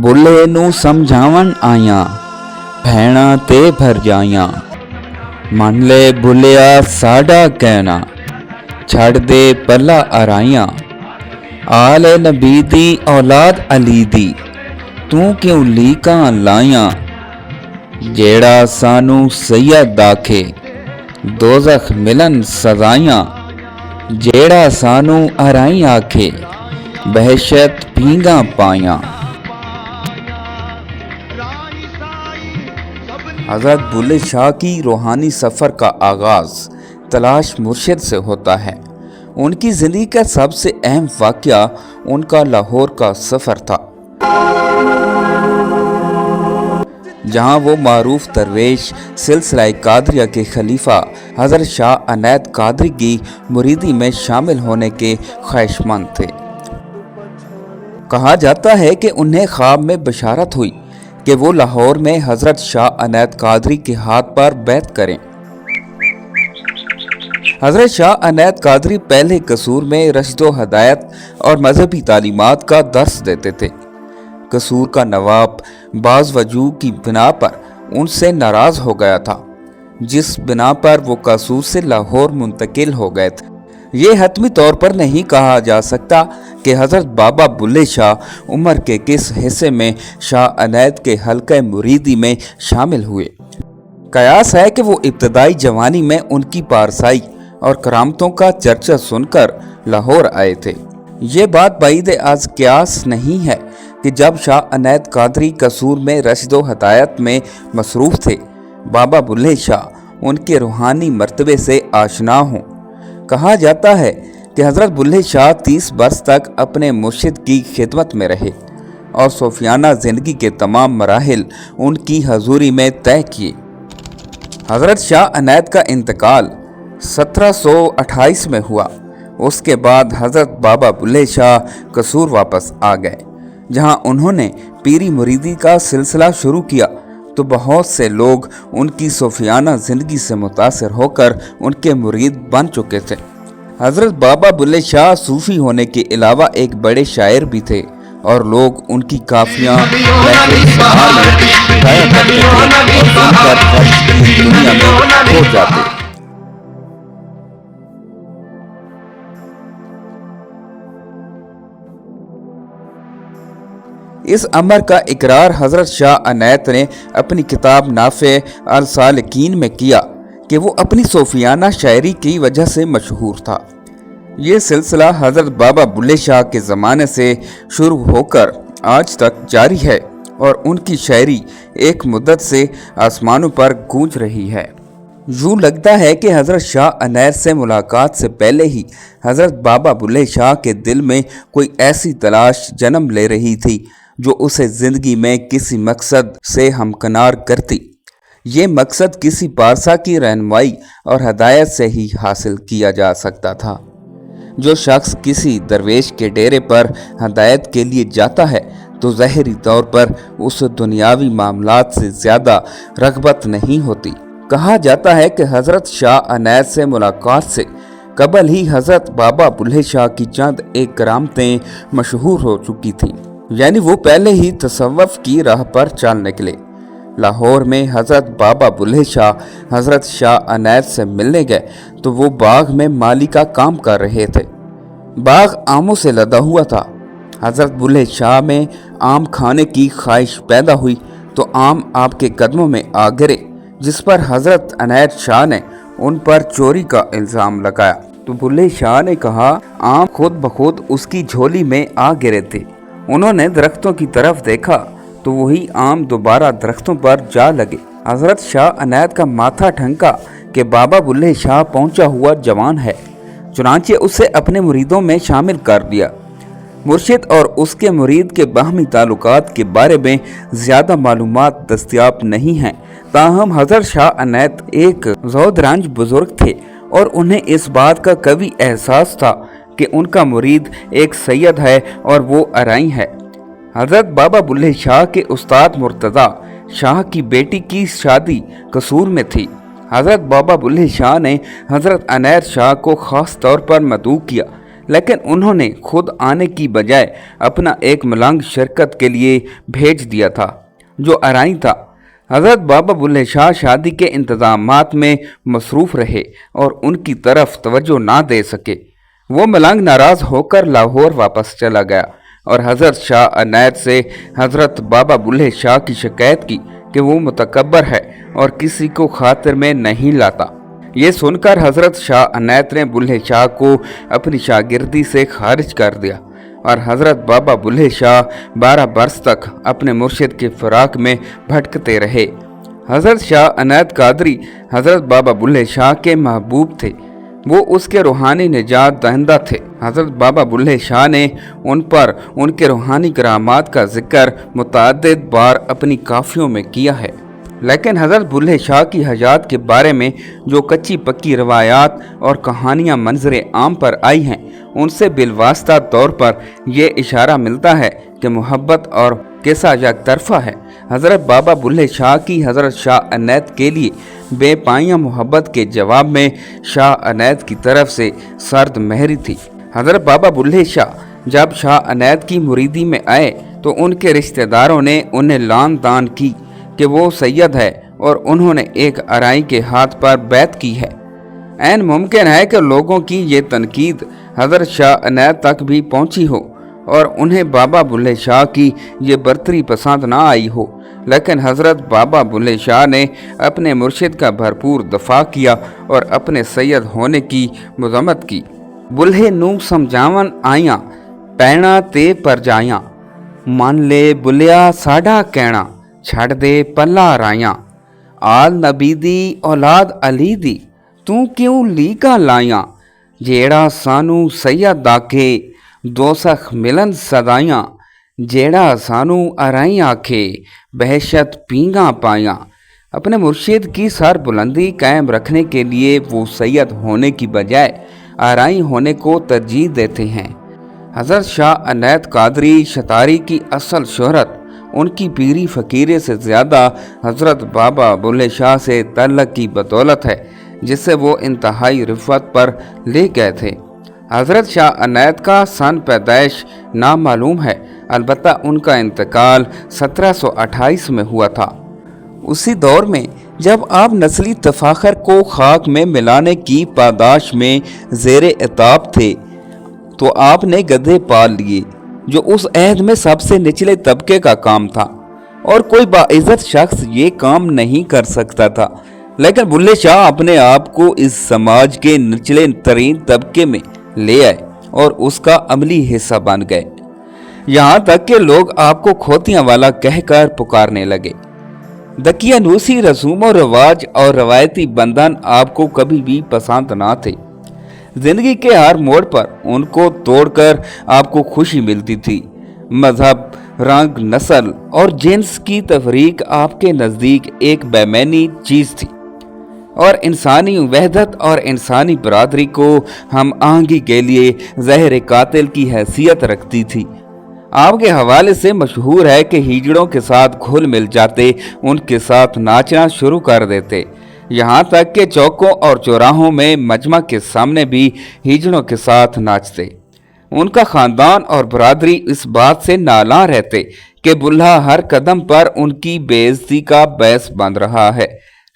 बुले नू समझावन आया भैणा ते भर जाया। मन ले बुलिया साडा कहना छड़ दे पला अराइया। आल नबी दी औलाद अली दी तू क्यों लीका लाया। जेड़ा सानू सैयद आखे दोजख मिलन सजाइया। जेड़ा सानू अराई आखे बहशत पींगा पाया। हज़रत बुल्ले शाह की रूहानी सफ़र का आगाज़ तलाश मुर्शिद से होता है। उनकी ज़िंदगी का सबसे अहम वाक़या उनका लाहौर का सफ़र था, जहाँ वो मारूफ दरवेश सिलसिला कादरिया के खलीफा हज़रत शाह अनैत कादरी की मुरीदी में शामिल होने के ख्वाहिशमंद थे। कहा जाता है कि उन्हें ख्वाब में बशारत हुई कि वो लाहौर में हज़रत शाह अनैत कादरी के हाथ पर बैत करें। हज़रत शाह अनैत कादरी पहले कसूर में रश्द हदायत और मजहबी तालीमात का दर्स देते थे। कसूर का नवाब बाज़ वजूह की बिना पर उनसे नाराज़ हो गया था, जिस बिना पर वो कसूर से लाहौर मुंतकिल हो गए थे। ये हतमी तौर पर नहीं कहा जा सकता कि हज़रत बाबा बुल्ले शाह उम्र के किस हिस्से में शाह अनैत के हल्के मुरीदी में शामिल हुए। कयास है कि वो इब्तदाई जवानी में उनकी पारसाई और करामतों का चर्चा सुनकर लाहौर आए थे। ये बात बाइद आज क्यास नहीं है कि जब शाह अनैत कादरी कसूर में रश्द हदायत में मसरूफ़ थे, बाबा बुल्ले शाह उनके रूहानी मर्तबे से आशना हों। कहा जाता है कि हज़रत बुल्ले शाह 30 बरस तक अपने मुर्शिद की खिदमत में रहे और सूफियाना ज़िंदगी के तमाम मराहिल उनकी हजूरी में तय किए। हज़रत शाह अनैत का इंतकाल 1728 में हुआ। उसके बाद हज़रत बाबा बुल्ले शाह कसूर वापस आ गए, जहां उन्होंने पीरी मुरीदी का सिलसिला शुरू किया तो बहुत से लोग उनकी सूफियाना ज़िंदगी से मुतासिर होकर उनके मुरीद बन चुके थे। हज़रत बाबा बुल्ले शाह सूफ़ी होने के अलावा एक बड़े शायर भी थे और लोग उनकी काफियाँ दुनिया में खो जाते। इस अमर का इकरार हज़रत शाह अनैत ने अपनी किताब नाफ़े अल सालिकीन में किया कि वो अपनी सूफियाना शायरी की वजह से मशहूर था। ये सिलसिला हज़रत बाबा बुल्ले शाह के ज़माने से शुरू होकर आज तक जारी है और उनकी शायरी एक मुद्दत से आसमानों पर गूंज रही है। यूँ लगता है कि हज़रत शाह अनैत से मुलाकात से पहले ही हज़रत बाबा बुल्ले शाह के दिल में कोई ऐसी तलाश जन्म ले रही थी जो उसे ज़िंदगी में किसी मकसद से हमकनार करती। ये मकसद किसी पारसा की रहनुमाई और हदायत से ही हासिल किया जा सकता था। जो शख्स किसी दरवेश के डेरे पर हदायत के लिए जाता है तो ज़ाहिरी तौर पर उस दुनियावी मामलात से ज़्यादा रग़बत नहीं होती। कहा जाता है कि हज़रत शाह अनैत से मुलाकात से कबल ही हज़रत बाबा बुल्ले शाह की चंद एक करामतें मशहूर हो चुकी थीं, यानी वो पहले ही तसव्वुफ़ की राह पर चल निकले। लाहौर में हज़रत बाबा बुल्ले शाह हज़रत शाह अनैत से मिलने गए तो वो बाग में माली का काम कर रहे थे। बाग आमों से लदा हुआ था। हज़रत बुल्ले शाह में आम खाने की ख्वाहिश पैदा हुई तो आम आपके कदमों में आ गिरे, जिस पर हज़रत अनैत शाह ने उन पर चोरी का इल्ज़ाम लगाया तो बुल्ले शाह ने कहा आम खुद ब खुद उसकी झोली में आ गिरे थे। उन्होंने दरख्तों की तरफ देखा तो वही आम दोबारा दरख्तों पर जा लगे। हज़रत शाह अनैत का माथा ठनका कि बाबा बुल्ले शाह पहुंचा हुआ जवान है, चुनांचे उसे अपने मुरीदों में शामिल कर दिया। मुर्शिद और उसके मुरीद के बाहमी ताल्लुकात के बारे में ज़्यादा मालूमात दस्तियाब नहीं हैं, ताहम हज़रत शाह अनैत एक ज़ौदरांज बुजुर्ग थे और उन्हें इस बात का कभी एहसास था कि उनका मुरीद एक सैयद है और वो अराई है। हज़रत बाबा बुल्ले शाह के उस्ताद मुर्तज़ा शाह की बेटी की शादी कसूर में थी। हज़रत बाबा बुल्ले शाह ने हज़रत अनैत शाह को ख़ास तौर पर मदऊ किया लेकिन उन्होंने खुद आने की बजाय अपना एक मलंग शिरकत के लिए भेज दिया था, जो अराई था। हज़रत बाबा बुल्ले शाह शादी के इंतज़ामात में मसरूफ़ रहे और उनकी तरफ तवज्जो ना दे सके। वो मलंग नाराज़ होकर लाहौर वापस चला गया और हज़रत शाह अनैत से हज़रत बाबा बुल्ले शाह की शिकायत की कि वो मुतकब्बर है और किसी को खातिर में नहीं लाता। ये सुनकर हज़रत शाह अनैत ने बुल्ले शाह को अपनी शागिर्दी से खारिज कर दिया और हज़रत बाबा बुल्ले शाह 12 बरस तक अपने मुर्शिद के फिराक में भटकते रहे। हज़रत शाह अनैत कादरी हज़रत बाबा बुल्ले शाह के महबूब थे, वो उसके रूहानी निजात दहिंदा थे। हज़रत बाबा बुल्ले शाह ने उन पर उनके रूहानी करामात का जिक्र मुतअद्दिद बार अपनी काफ़ियों में किया है, लेकिन हज़रत बुल्ले शाह की हयात के बारे में जो कच्ची पक्की रवायात और कहानियाँ मंजर आम पर आई हैं, उनसे बिलवास्ता तौर पर यह इशारा मिलता है कि मोहब्बत और किस्सा एक तरफा है। हज़रत बाबा बुल्ले शाह की हज़रत शाह अनैत के लिए बेपाया मोहब्बत के जवाब में शाह अनैत की तरफ से सर्द महरी थी। हज़रत बाबा बुल्ले शाह जब शाह अनैत की मुरीदी में आए तो उनके रिश्तेदारों ने उन्हें लान तान की कि वो सैयद है और उन्होंने एक अराई के हाथ पर बैत की है। ऐन मुमकिन है कि लोगों की ये तनकीद हज़रत शाह अनैत तक भी पहुंची हो और उन्हें बाबा बुल्ले शाह की ये बरतरी पसंद ना आई हो, लेकिन हज़रत बाबा बुल्ले शाह ने अपने मुर्शिद का भरपूर दफा किया और अपने सैयद होने की मज़म्मत की। बुल्हे नू समझावन आया पैना ते पर जाया, मान ले बुलिया साडा कहना छड़ दे पल्ला राया, आल नबी दी औलाद अली दी तू क्यों लीका लाया, जेड़ा सानू सैयद आखे दोसख मिलन सदाइयाँ, जेड़ा सानू अराई आखे बहशत पींगा पाया। अपने मुर्शिद की सर बुलंदी कायम रखने के लिए वो सैयद होने की बजाय अराई होने को तरजीह देते हैं। हज़रत शाह अनैत कादरी शतारी की असल शोहरत उनकी पीरी फ़कीरे से ज़्यादा हज़रत बाबा बुल्ले शाह से तल्लक की बदौलत है, जिससे वो इंतहाई रिफ़त पर ले गए थे। हज़रत शाह अनैत का सन पैदाइश नामालूम है, अलबत्ता उनका इंतकाल 1728 में हुआ था। उसी दौर में जब आप नस्ली तफाखर को खाक में मिलाने की पादाश में ज़ेर इताब थे, तो आपने गधे पाल लिए, जो उस अहद में सबसे निचले तबके का काम था और कोई बाइज़्ज़त शख्स ये काम नहीं कर सकता था। लेकिन बुल्ले शाह अपने आप को इस समाज के निचले तरीन तबके में ले आए और उसका अमली हिस्सा बन गए। यहाँ तक कि लोग आपको खोतियां वाला कहकर पुकारने लगे। दकियानूसी रसूम और रवाज और रवायती बंधन आपको कभी भी पसंद ना थे। जिंदगी के हर मोड़ पर उनको तोड़कर आपको खुशी मिलती थी। मजहब, रंग, नस्ल और जिन्स की तफरीक आपके नज़दीक एक बेमैनी चीज़ थी और इंसानी वहदत और इंसानी बरादरी को हम आहंगी के लिए जहर कातिल की हैसियत रखती थी। आपके हवाले से मशहूर है कि हिजड़ों के साथ घुल मिल जाते, उनके साथ नाचना शुरू कर देते, यहाँ तक कि चौकों और चौराहों में मजमा के सामने भी हिजड़ों के साथ नाचते। उनका ख़ानदान और बरादरी इस बात से नाला रहते कि बुल्हा हर कदम पर उनकी बेइज्जती का बैस बन रहा है।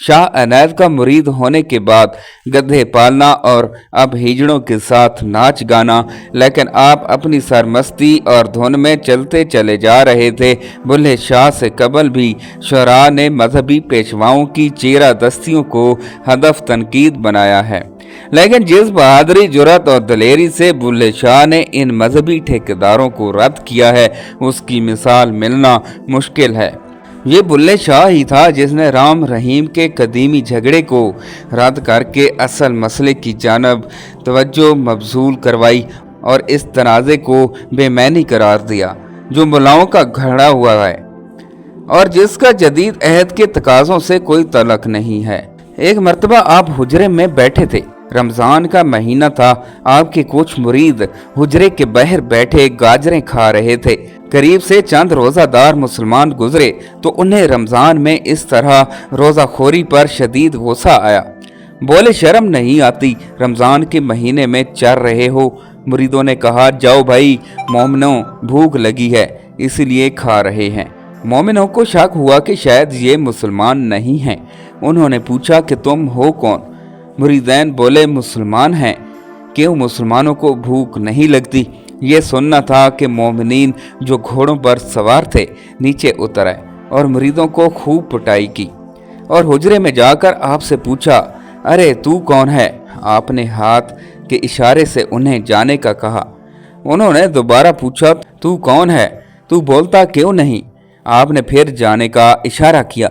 शाह अनैत का मुरीद होने के बाद गधे पालना और अब हिजड़ों के साथ नाच गाना, लेकिन आप अपनी सरमस्ती और धुन में चलते चले जा रहे थे। बुल्ले शाह से कबल भी शुरा ने मजहबी पेशवाओं की चेहरा दस्तियों को हदफ तनकीद बनाया है, लेकिन जिस बहादुरी, जुर्रत और दलेरी से बुल्ले शाह ने इन मजहबी ठेकेदारों को रद्द किया है, उसकी मिसाल मिलना मुश्किल है। ये बुल्ले शाह ही था जिसने राम रहीम के कदीमी झगड़े को रद्द करके असल मसले की जानब तवज्जो मबजूल करवाई और इस तनाज़े को बेमैनी करार दिया जो मुलाओं का घड़ा हुआ है और जिसका जदीद अहद के तकाज़ों से कोई तलक नहीं है। एक मर्तबा आप हुजरे में बैठे थे, रमज़ान का महीना था। आपके कुछ मुरीद हुजरे के बाहर बैठे गाजरें खा रहे थे। करीब से चंद रोज़ादार मुसलमान गुजरे तो उन्हें रमज़ान में इस तरह रोज़ाखोरी पर शदीद गुस्सा आया। बोले, शर्म नहीं आती? रमज़ान के महीने में चर रहे हो, मुरीदों ने कहा, जाओ भाई मोमिनों, भूख लगी है इसलिए खा रहे हैं। मोमिनों को शक हुआ कि शायद ये मुसलमान नहीं हैं। उन्होंने पूछा कि तुम हो कौन? मुरीदैन बोले, मुसलमान हैं। क्यों मुसलमानों को भूख नहीं लगती? ये सुनना था कि मोमिनीन जो घोड़ों पर सवार थे नीचे उतर आए और मुरीदों को खूब पिटाई की और हुजरे में जाकर आपसे पूछा, अरे तू कौन है? आपने हाथ के इशारे से उन्हें जाने का कहा। उन्होंने दोबारा पूछा, तू कौन है? तू बोलता क्यों नहीं? आपने फिर जाने का इशारा किया।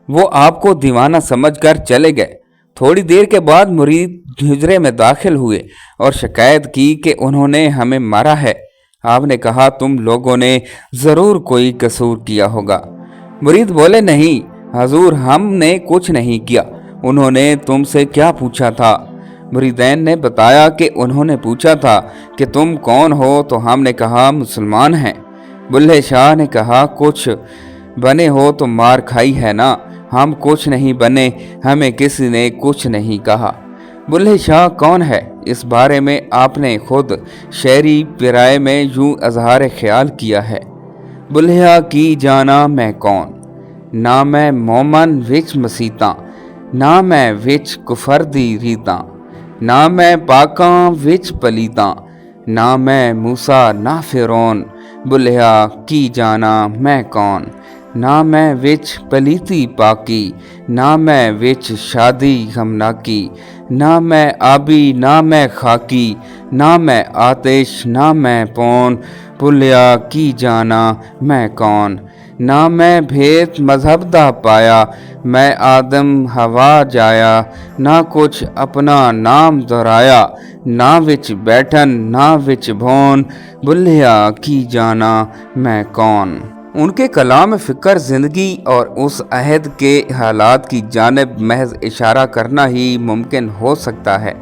वो आपको दीवाना समझकर चले गए। थोड़ी देर के बाद मुरीद हुजरे में दाखिल हुए और शिकायत की कि उन्होंने हमें मारा है। आपने कहा, तुम लोगों ने ज़रूर कोई कसूर किया होगा। मुरीद बोले, नहीं हजूर, हमने कुछ नहीं किया। उन्होंने तुमसे क्या पूछा था? मुरीदैन ने बताया कि उन्होंने पूछा था कि तुम कौन हो, तो हमने कहा मुसलमान हैं। बुल्ले शाह ने कहा, कुछ बने हो तो मार खाई है ना? हम कुछ नहीं बने, हमें किसी ने कुछ नहीं कहा। बुल्ले शाह कौन है? इस बारे में आपने खुद शेरी पिराए में यूं अजहार ख्याल किया है, बुल्लिया की जाना मैं कौन, ना मैं मोमन विच मसीता, ना मैं विच कुफर दी रीता, ना मैं पाका विच पलीता, ना मैं मूसा ना फिरौन, बुल्लिया की जाना मैं कौन, ना मैं विच पलीती पाकी, ना मैं विच शादी हमना की, ना मैं आबी ना मैं खाकी, ना मैं आतिश ना मैं पौन, बुल्लिया की जाना मैं कौन, ना मैं भेद मजहब दा पाया, मैं आदम हवा जाया, ना कुछ अपना नाम दोहराया, ना विच बैठन ना विच भौन, बुल्लिया की जाना मैं कौन। उनके कलाम फ़िक्र ज़िंदगी और उस अहद के हालात की जानिब महज इशारा करना ही मुमकिन हो सकता है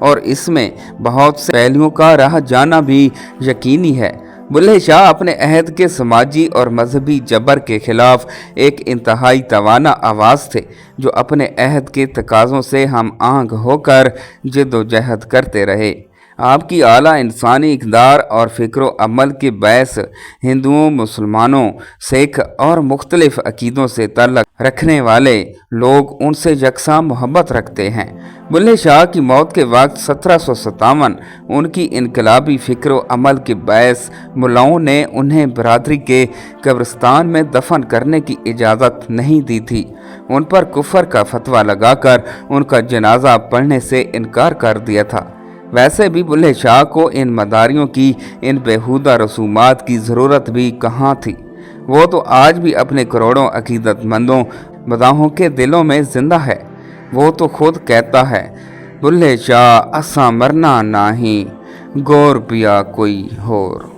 और इसमें बहुत से पहलुओं का रह जाना भी यकीनी है। बुल्ले शाह अपने अहद के समाजी और मजहबी जबर के खिलाफ एक इंतहाई तवाना आवाज़ थे, जो अपने अहद के तकाज़ों से हम आहंग होकर जद्दोजहद करते रहे। आपकी आला इंसानी इक़दार और फ़िक्र अमल के बैस हिंदुओं, मुसलमानों, सिख और मुख्तलिफ़ अकीदों से ताल्लुक़ रखने वाले लोग उनसे यकसा मोहब्बत रखते हैं। बुल्ले शाह की मौत के वक्त 1757 उनकी इनकलाबी फ़िक्र अमल के बैस मुल्लाओं ने उन्हें बरादरी के कब्रिस्तान में दफन करने की इजाज़त नहीं दी थी। उन पर कुफर का फतवा लगाकर उनका जनाजा पढ़ने से इनकार कर दिया था। वैसे भी बुल्ले शाह को इन मदारियों की, इन बेहुदा रसूमात की ज़रूरत भी कहाँ थी। वो तो आज भी अपने करोड़ों अकीदतमंदों मदाहों के दिलों में ज़िंदा है। वो तो खुद कहता है, बुल्ले शाह असा मरना नाही, गौर पिया कोई होर।